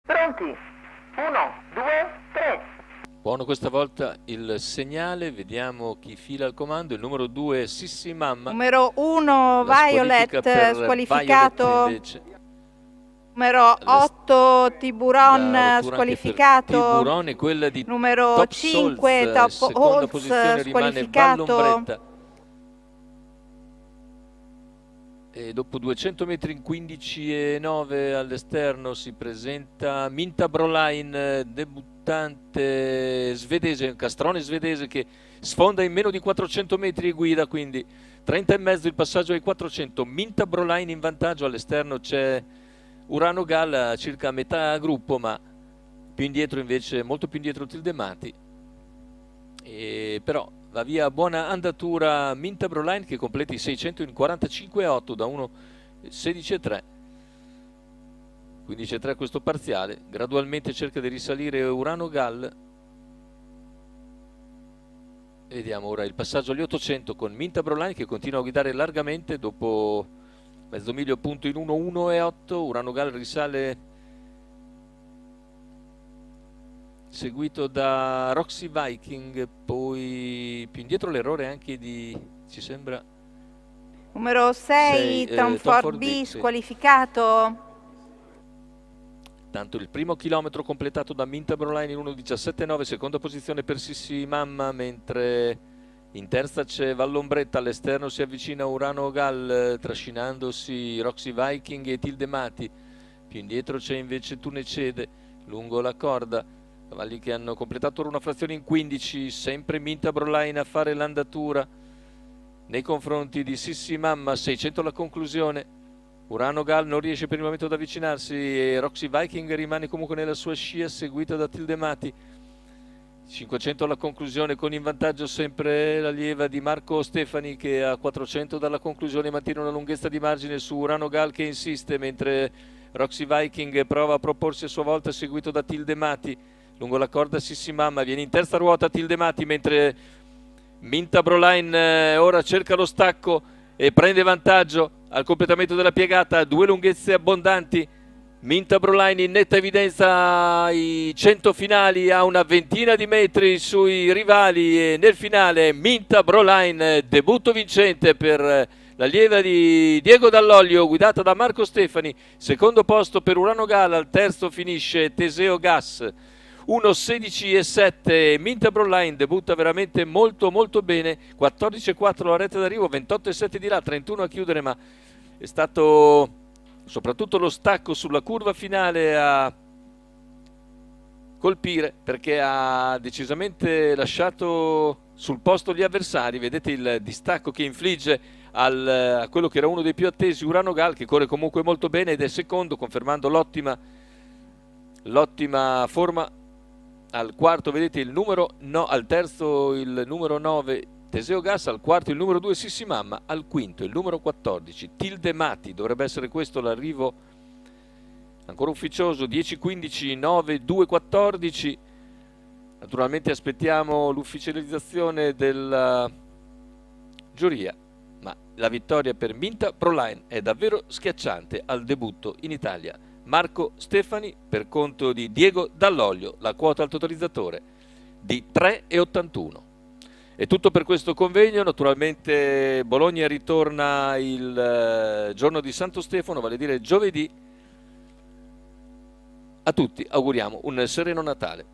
Pronti? 1, 2, 3. Buono questa volta il segnale, vediamo chi fila al comando. Il numero 2 Sissi Mamma. Numero 1 Violet squalificato. Invece. Numero 8 Tiburon squalificato. Tiburon è quella di numero Top 5 Souls, Top seconda Holz posizione rimane squalificato. Vallombretta. E dopo 200 metri in 15,9 all'esterno si presenta Minta Brolain, debuttante svedese, castrone svedese che sfonda in meno di 400 metri e guida, quindi 30,5 il passaggio ai 400. Minta Brolain in vantaggio, all'esterno c'è Urano Gal a circa metà gruppo, ma più indietro invece, molto più indietro Tildemati. E però va via a buona andatura Minta Brolain che completa i 600 in 45,8 da 1,16,3. 15,3 questo parziale. Gradualmente cerca di risalire Urano Gal. Vediamo ora il passaggio agli 800 con Minta Brolain che continua a guidare largamente dopo mezzo miglio appunto in 1,1,8. Urano Gal risale seguito da Roxy Viking, poi più indietro l'errore anche di, ci sembra, numero 6 Tom Ford B squalificato. Tanto il primo chilometro completato da Minta Brolain in 1,17,9, seconda posizione per Sissi Mamma, mentre in terza c'è Vallombretta, all'esterno si avvicina Urano Gal trascinandosi Roxy Viking e Tildemati, più indietro c'è invece Tunecede lungo la corda, cavalli che hanno completato una frazione in 15, sempre Minta Brolain a fare l'andatura nei confronti di Sissi Mamma, 600 alla conclusione. Urano Gal non riesce per il momento ad avvicinarsi e Roxy Viking rimane comunque nella sua scia seguita da Tildemati. 500 alla conclusione con in vantaggio sempre l'allieva di Marco Stefani che a 400 dalla conclusione mantiene una lunghezza di margine su Urano Gal che insiste, mentre Roxy Viking prova a proporsi a sua volta seguito da Tildemati. Lungo la corda Sissi Mamma viene in terza ruota Tildemati, mentre Minta Brolain ora cerca lo stacco e prende vantaggio al completamento della piegata, due lunghezze abbondanti. Minta Brolain in netta evidenza ai 100 finali, a una ventina di metri sui rivali, e nel finale Minta Brolain, debutto vincente per l'allieva di Diego Dall'Oglio guidata da Marco Stefani. Secondo posto per Urano Gal, al terzo finisce Teseo Gas 1,16,7. Minta Brolain debutta veramente molto molto bene, 14,4 la retta d'arrivo, 28,7 di là, 31 a chiudere, ma è stato soprattutto lo stacco sulla curva finale a colpire, perché ha decisamente lasciato sul posto gli avversari. Vedete il distacco che infligge a quello che era uno dei più attesi, Urano Gal, che corre comunque molto bene ed è secondo, confermando l'ottima forma. Al quarto vedete il numero al terzo il numero 9 Teseo Gas, al quarto il numero 2 Sissi Mamma, al quinto il numero 14 Tildemati. Dovrebbe essere questo l'arrivo ancora ufficioso, 10-15, 9, 2, 14. Naturalmente aspettiamo l'ufficializzazione della giuria, ma la vittoria per Minta Brolain è davvero schiacciante al debutto in Italia. Marco Stefani per conto di Diego Dall'Oglio, la quota al totalizzatore di 3,81. È tutto per questo convegno. Naturalmente Bologna ritorna il giorno di Santo Stefano, vale a dire giovedì. A tutti auguriamo un sereno Natale.